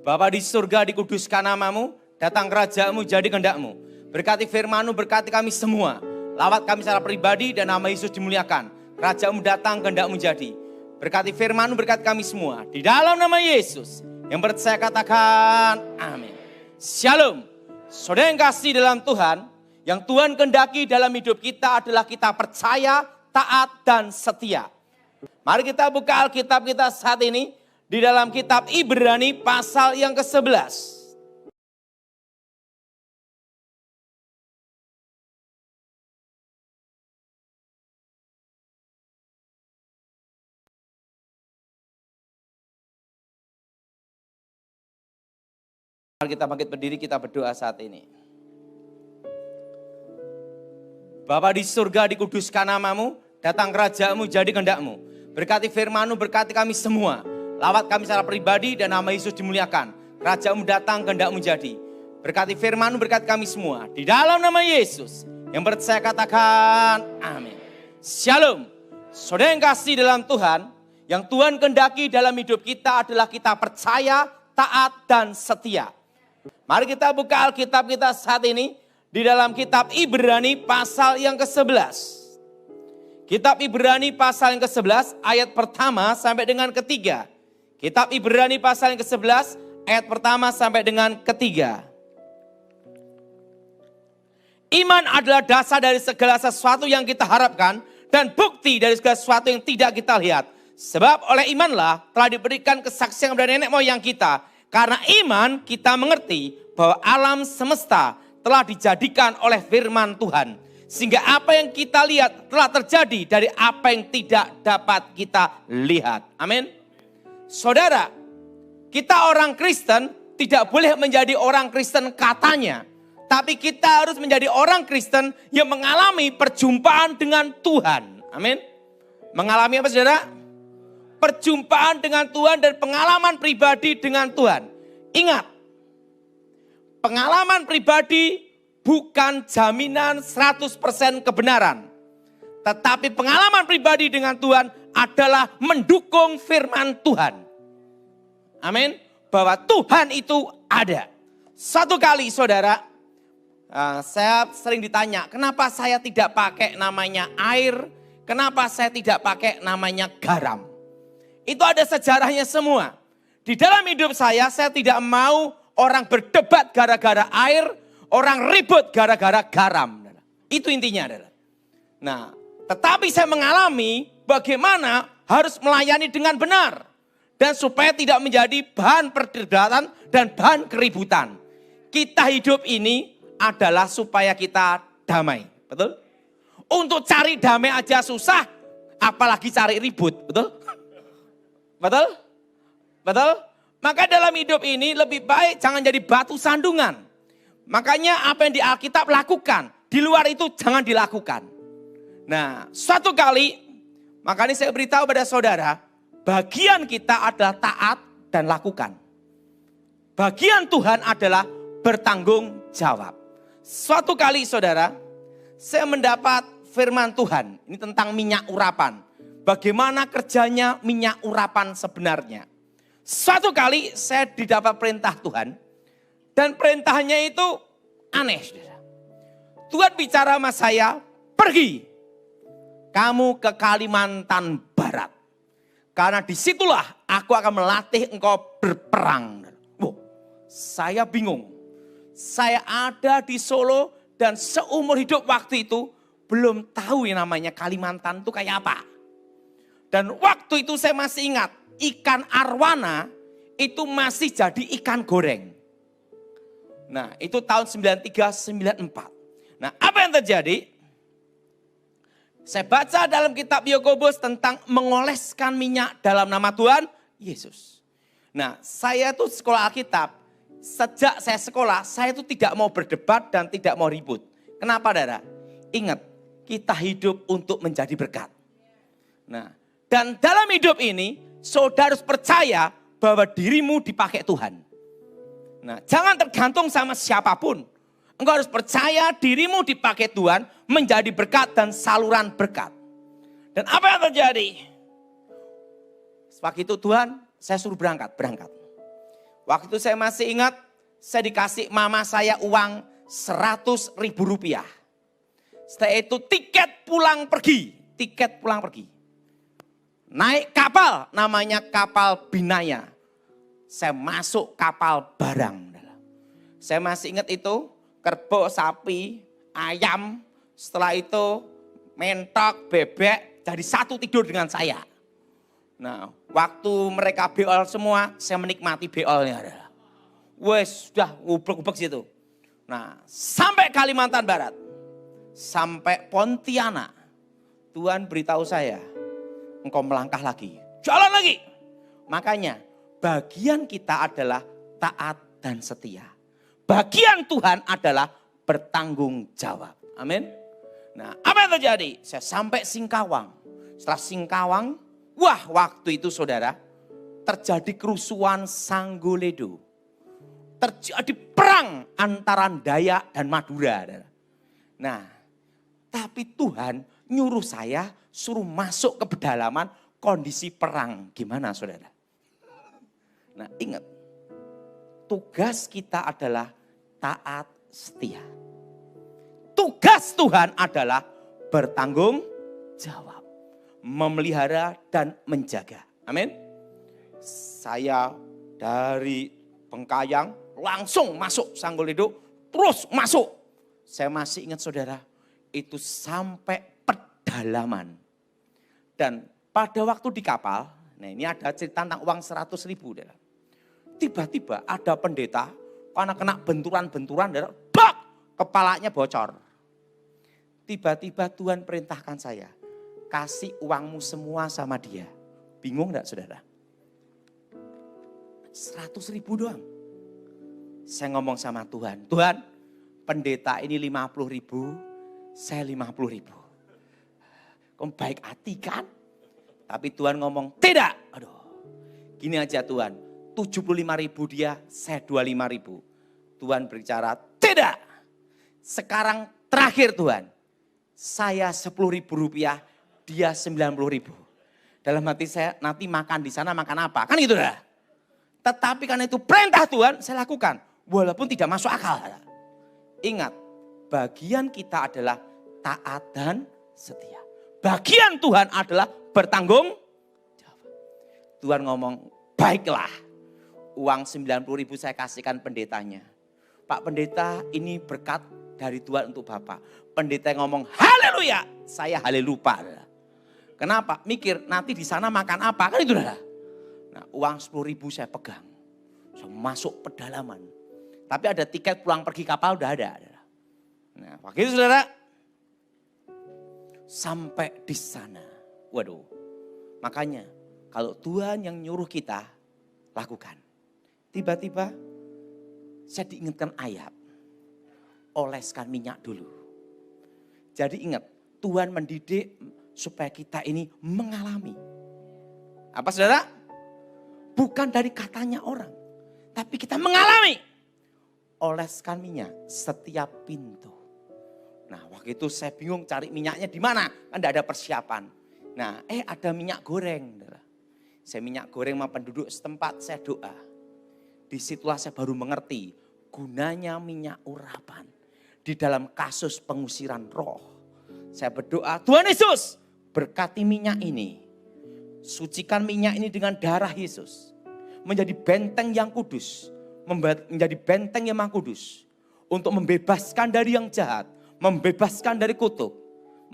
Bapa di surga, dikuduskan namamu, datang kerajaanmu, jadi kehendak-mu. Berkati firman-Mu, berkati kami semua. Lawat kami secara pribadi dan nama Yesus dimuliakan. Kerajaan-Mu datang, kehendak-Mu jadi. Berkati firman-Mu, berkati kami semua. Di dalam nama Yesus, yang percaya katakan amin. Shalom. Saudara yang kasih dalam Tuhan, yang Tuhan kehendaki dalam hidup kita adalah kita percaya, taat, dan setia. Mari kita buka Alkitab kita saat ini di dalam kitab Ibrani pasal yang ke-11. Mari kita bangkit berdiri, kita berdoa saat ini. Bapa di surga, dikuduskan namamu, datang kerajaanmu, jadi kehendak-Mu. Berkati firman-Mu, berkati kami semua. Lawat kami secara pribadi dan nama Yesus dimuliakan. Kerajaan-Mu datang, kehendak-Mu jadi. Berkati firman-Mu, berkati kami semua. Di dalam nama Yesus, yang percaya katakan amin. Shalom. Saudara yang kasih dalam Tuhan, yang Tuhan kehendaki dalam hidup kita adalah kita percaya, taat, dan setia. Mari kita buka Alkitab kita saat ini di dalam kitab Ibrani pasal yang ke-11. Kitab Ibrani pasal yang ke-11 ayat pertama sampai dengan ketiga. Kitab Ibrani pasal yang ke-11 ayat pertama sampai dengan ketiga. Iman adalah dasar dari segala sesuatu yang kita harapkan dan bukti dari segala sesuatu yang tidak kita lihat. Sebab oleh imanlah telah diberikan kesaksian kepada nenek moyang kita. Karena iman kita mengerti bahwa alam semesta telah dijadikan oleh firman Tuhan. Sehingga apa yang kita lihat telah terjadi dari apa yang tidak dapat kita lihat. Amin. Saudara, kita orang Kristen tidak boleh menjadi orang Kristen katanya. Tapi kita harus menjadi orang Kristen yang mengalami perjumpaan dengan Tuhan. Amin. Mengalami apa saudara? Perjumpaan dengan Tuhan dan pengalaman pribadi dengan Tuhan. Ingat, pengalaman pribadi bukan jaminan 100% kebenaran. Tetapi pengalaman pribadi dengan Tuhan adalah mendukung firman Tuhan. Amin. Bahwa Tuhan itu ada. Satu kali saudara, saya sering ditanya, kenapa saya tidak pakai namanya air, kenapa saya tidak pakai namanya garam. Itu ada sejarahnya semua. Di dalam hidup saya tidak mau orang berdebat gara-gara air, orang ribut gara-gara garam. Itu intinya adalah. Nah, tetapi saya mengalami bagaimana harus melayani dengan benar. Dan supaya tidak menjadi bahan perdebatan dan bahan keributan. Kita hidup ini adalah supaya kita damai. Betul? Untuk cari damai aja susah, apalagi cari ribut. Betul? Betul? Betul? Maka dalam hidup ini lebih baik jangan jadi batu sandungan. Makanya apa yang di Alkitab lakukan. Di luar itu jangan dilakukan. Nah, suatu kali, makanya saya beritahu pada saudara, bagian kita adalah taat dan lakukan. Bagian Tuhan adalah bertanggung jawab. Suatu kali saudara, saya mendapat firman Tuhan. Ini tentang minyak urapan. Bagaimana kerjanya minyak urapan sebenarnya. Suatu kali saya didapat perintah Tuhan. Dan perintahnya itu aneh. Tuhan bicara sama saya, pergi. Kamu ke Kalimantan Barat. Karena disitulah aku akan melatih engkau berperang. Wow, saya bingung. Saya ada di Solo dan seumur hidup waktu itu belum tahu yang namanya Kalimantan itu kayak apa. Dan waktu itu saya masih ingat ikan arwana itu masih jadi ikan goreng. Nah itu tahun 93-94. Nah apa yang terjadi? Saya baca dalam kitab Yakobus tentang mengoleskan minyak dalam nama Tuhan Yesus. Nah saya tuh sekolah Alkitab. Sejak saya sekolah saya tuh tidak mau berdebat dan tidak mau ribut. Kenapa saudara? Ingat kita hidup untuk menjadi berkat. Nah dan dalam hidup ini saudara harus percaya bahwa dirimu dipakai Tuhan. Nah jangan tergantung sama siapapun. Engkau harus percaya dirimu dipakai Tuhan menjadi berkat dan saluran berkat. Dan apa yang terjadi? Sebab itu Tuhan saya suruh berangkat. Waktu itu saya masih ingat, saya dikasih mama saya uang 100.000 rupiah. Setelah itu tiket pulang pergi. Naik kapal, namanya kapal Binaya. Saya masuk kapal barang. Saya masih ingat itu, kerbau, sapi, ayam. Setelah itu mentok, bebek, jadi satu tidur dengan saya. Nah, waktu mereka beol semua, saya menikmati beolnya. Wes, sudah ubek-ubek situ. Nah, sampai Kalimantan Barat, sampai Pontianak, Tuhan beritahu saya, engkau melangkah lagi, jalan lagi. Makanya, bagian kita adalah taat dan setia. Bagian Tuhan adalah bertanggung jawab. Amin. Nah, apa yang terjadi? Saya sampai Singkawang. Setelah Singkawang, wah, waktu itu saudara, terjadi kerusuhan Sanggoledo. Terjadi perang antara Dayak dan Madura. Nah, tapi Tuhan nyuruh saya suruh masuk ke pedalaman kondisi perang. Gimana saudara? Nah, ingat, tugas kita adalah taat setia. Tugas Tuhan adalah bertanggung jawab, memelihara dan menjaga. Amin. Saya dari Bengkayang langsung masuk Sanggoledo, terus masuk. Saya masih ingat saudara, itu sampai pedalaman. Dan pada waktu di kapal, nah ini ada cerita tentang uang 100.000. Tiba-tiba ada pendeta, karena kena benturan-benturan, bak, kepalanya bocor. Tiba-tiba Tuhan perintahkan saya, kasih uangmu semua sama dia. Bingung enggak saudara? 100.000 doang. Saya ngomong sama Tuhan, Tuhan pendeta ini 50.000, saya 50.000. Kau baik hati kan? Tapi Tuhan ngomong, tidak. Aduh, gini aja Tuhan, 75.000 dia, saya 25.000. Tuhan berbicara, tidak. Sekarang terakhir Tuhan, saya 10.000 rupiah, dia 90.000. Dalam hati saya, nanti makan di sana makan apa? Kan gitu dah. Tetapi karena itu perintah Tuhan, saya lakukan. Walaupun tidak masuk akal. Ingat, bagian kita adalah taat dan setia. Bagian Tuhan adalah bertanggung jawab. Tuhan ngomong, baiklah. Uang 90.000 saya kasihkan pendetanya. Pak pendeta, ini berkat dari Tuhan untuk Bapak. Pendeta yang ngomong, haleluya. Saya halelupa. Kenapa? Mikir, nanti di sana makan apa? Kan itu dah. Nah, uang 10.000 saya pegang. Saya masuk pedalaman. Tapi ada tiket pulang pergi kapal udah ada. Nah, begitu saudara. Sampai di sana. Waduh. Makanya kalau Tuhan yang nyuruh kita, lakukan. Tiba-tiba saya diingatkan ayat. Oleskan minyak dulu. Jadi ingat, Tuhan mendidik supaya kita ini mengalami. Apa saudara? Bukan dari katanya orang. Tapi kita mengalami. Oleskan minyak setiap pintu. Nah waktu itu saya bingung cari minyaknya di mana. Kan tidak ada persiapan. Nah ada minyak goreng. Saya minyak goreng sama penduduk setempat, saya doa. Disitulah saya baru mengerti gunanya minyak urapan. Di dalam kasus pengusiran roh. Saya berdoa, Tuhan Yesus berkati minyak ini. Sucikan minyak ini dengan darah Yesus. Menjadi benteng yang kudus. Menjadi benteng yang maha kudus. Untuk membebaskan dari yang jahat. Membebaskan dari kutuk.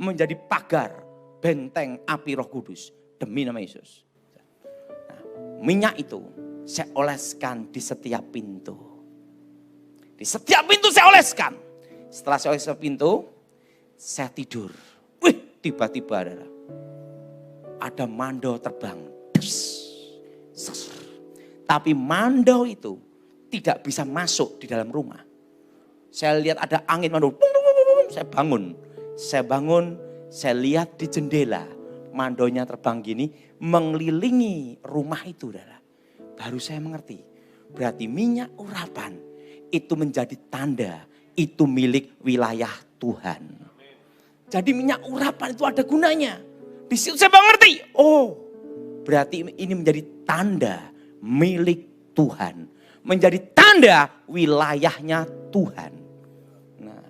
Menjadi pagar benteng api roh kudus. Demi nama Yesus. Nah, minyak itu saya oleskan di setiap pintu. Di setiap pintu saya oleskan. Setelah saya oleskan pintu, saya tidur. Wih, tiba-tiba ada mandau terbang. Tapi mandau itu tidak bisa masuk di dalam rumah. Saya lihat ada angin mandau. Saya bangun, saya lihat di jendela. Mandaunya terbang gini, mengelilingi rumah itu. Baru saya mengerti. Berarti minyak urapan itu menjadi tanda. Itu milik wilayah Tuhan. Jadi minyak urapan itu ada gunanya. Di situ saya mengerti. Oh, berarti ini menjadi tanda milik Tuhan. menjadi tanda wilayahnya Tuhan. Nah,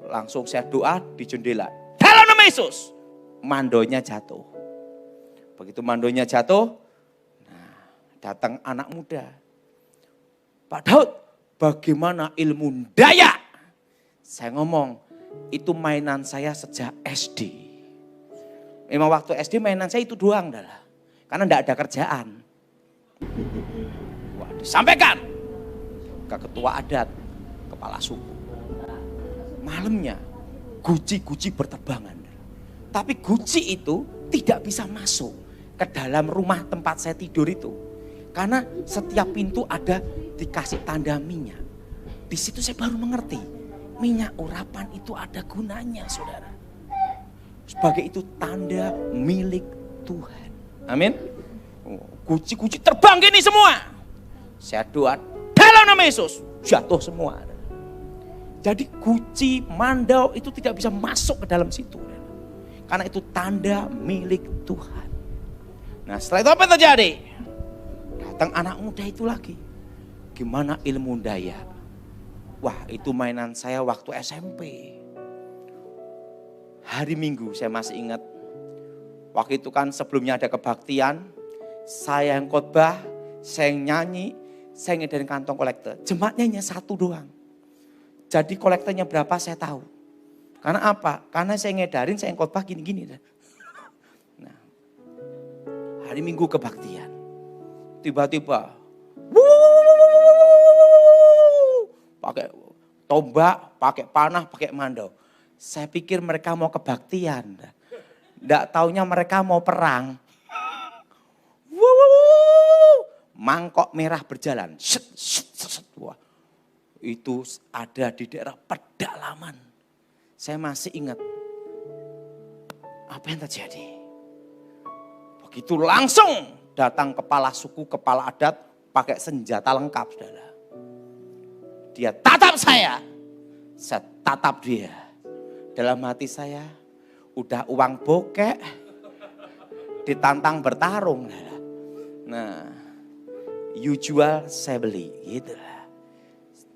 langsung saya doa di jendela. Dalam nama Yesus, mandonya jatuh. Begitu mandonya jatuh, nah, datang anak muda. Pak Daud, bagaimana ilmu daya? Saya ngomong, itu mainan saya sejak SD. Memang waktu SD mainan saya itu doang dah. Karena enggak ada kerjaan. Wah, disampaikan ke ketua adat, kepala suku. Malamnya guci-guci berterbangan. Tapi guci itu tidak bisa masuk ke dalam rumah tempat saya tidur itu. Karena setiap pintu ada dikasih tanda minyak. Di situ saya baru mengerti. Minyak urapan itu ada gunanya, saudara. Sebagai itu tanda milik Tuhan. Amin. Guci-guci terbang gini semua. Saya doa dalam nama Yesus. Jatuh semua. Jadi guci, mandau itu tidak bisa masuk ke dalam situ. Karena itu tanda milik Tuhan. Nah setelah itu apa yang terjadi? Datang anak muda itu lagi. Gimana ilmu daya? Wah itu mainan saya waktu SMP. Hari Minggu saya masih ingat. Waktu itu kan sebelumnya ada kebaktian. Saya yang khotbah, saya yang nyanyi, saya ngedarin kantong kolektor. Jemaatnya hanya satu doang. Jadi kolektornya berapa saya tahu. Karena apa? Karena saya ngedarin, saya yang khotbah gini-gini. Nah, hari Minggu kebaktian. Tiba-tiba pakai tombak, pakai panah, pakai mandau. Saya pikir mereka mau kebaktian. Nggak taunya mereka mau perang. Mangkok merah berjalan. Wah, itu ada di daerah pedalaman. Saya masih ingat. Apa yang terjadi? Begitu langsung datang kepala suku, kepala adat pakai senjata lengkap, saudara. Dia tatap saya tatap dia. Dalam hati saya, udah uang bokek, ditantang bertarung. Nah, you jual, saya beli. Gitu lah.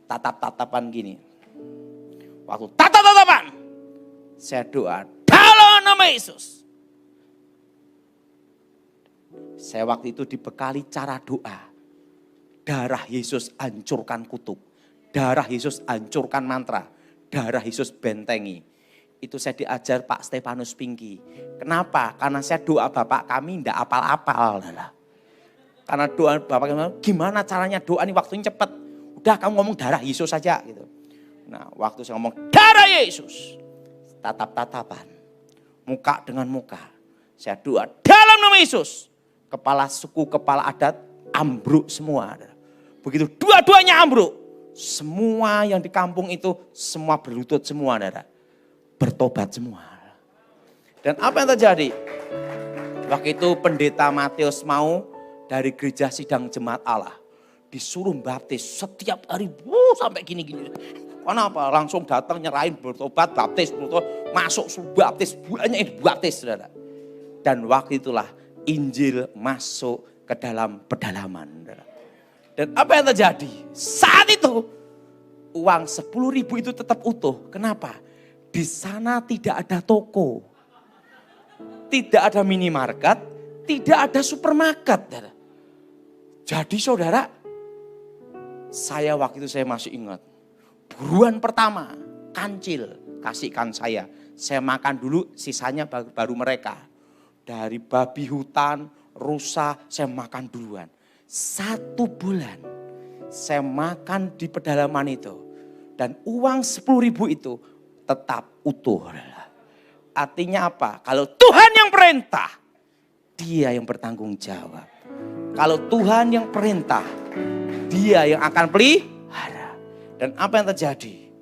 Tatap-tatapan gini. Waktu tatap-tatapan, saya doa dalam nama Yesus. Saya waktu itu dibekali cara doa. Darah Yesus hancurkan kutub. Darah Yesus hancurkan mantra. Darah Yesus bentengi. Itu saya diajar Pak Stefanus Pinky. Kenapa? Karena saya doa Bapak kami tidak apal-apal. Karena doa Bapak kami, gimana caranya doa ini waktunya cepat. Udah kamu ngomong darah Yesus saja. Gitu. Nah waktu saya ngomong darah Yesus. Tatap-tatapan. Muka dengan muka. Saya doa dalam nama Yesus. Kepala suku, kepala adat ambruk semua. Begitu dua-duanya ambruk. Semua yang di kampung itu semua berlutut semua, saudara. Bertobat semua. Dan apa yang terjadi? Waktu itu pendeta Matius mau dari gereja sidang jemaat Allah. Disuruh baptis setiap hari sampai gini-gini. Kenapa? Langsung datang nyerahin bertobat, baptis, masuk baptis, banyak baptis, saudara. Dan waktu itulah Injil masuk ke dalam pedalaman, saudara. Dan apa yang terjadi? Saat itu uang 10.000 itu tetap utuh. Kenapa? Di sana tidak ada toko. Tidak ada minimarket. Tidak ada supermarket. Jadi saudara, saya waktu itu saya masih ingat. Buruan pertama, kancil kasihkan saya. Saya makan dulu, sisanya baru mereka. Dari babi hutan, rusa, saya makan duluan. 1 bulan saya makan di pedalaman itu. Dan uang 10.000 itu tetap utuh. Artinya apa? Kalau Tuhan yang perintah, Dia yang bertanggung jawab. Kalau Tuhan yang perintah, Dia yang akan pelihara. Dan apa yang terjadi?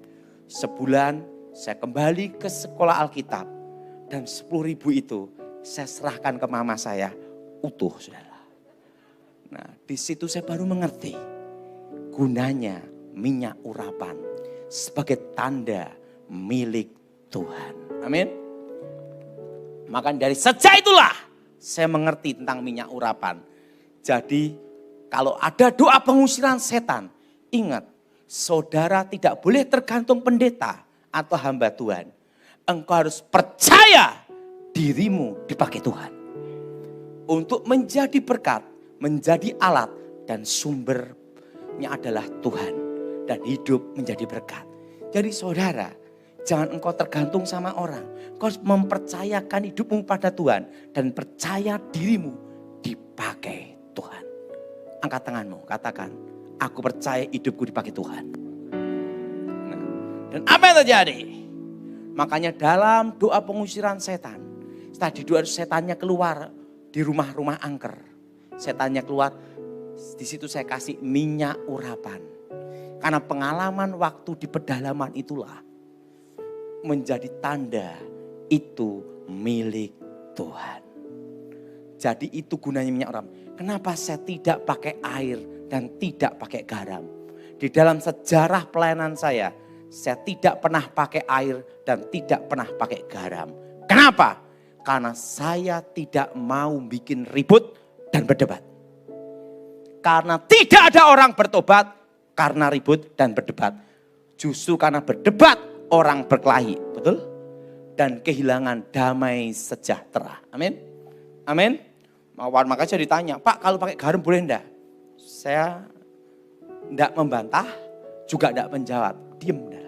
Sebulan saya kembali ke sekolah Alkitab. Dan 10.000 itu saya serahkan ke mama saya utuh, saudara. Nah, di situ saya baru mengerti gunanya minyak urapan sebagai tanda milik Tuhan. Amin. Maka dari sejak itulah saya mengerti tentang minyak urapan. Jadi Kalau ada doa pengusiran setan, ingat, saudara tidak boleh tergantung pendeta atau hamba Tuhan. Engkau harus percaya dirimu dipakai Tuhan. Untuk menjadi berkat, menjadi alat, dan sumbernya adalah Tuhan. Dan hidup menjadi berkat. Jadi saudara, jangan engkau tergantung sama orang. Engkau harus mempercayakan hidupmu pada Tuhan. Dan percaya dirimu dipakai Tuhan. Angkat tanganmu, katakan, aku percaya hidupku dipakai Tuhan. Nah, dan apa yang terjadi? Makanya dalam doa pengusiran setan, tadi doa setannya keluar di rumah-rumah angker. Setannya keluar, di situ saya kasih minyak urapan. Karena pengalaman waktu di pedalaman itulah menjadi tanda itu milik Tuhan. Jadi itu gunanya minyak urapan. Kenapa saya tidak pakai air dan tidak pakai garam? Di dalam sejarah pelayanan saya tidak pernah pakai air dan tidak pernah pakai garam. Kenapa? Karena saya tidak mau bikin ribut dan berdebat. Karena tidak ada orang bertobat karena ribut dan berdebat. Justru karena berdebat orang berkelahi, betul? Dan kehilangan damai sejahtera. Amin. Amin. Maka saya ditanya, Pak kalau pakai garam boleh enggak? Saya enggak membantah, juga enggak menjawab. Diam enggak.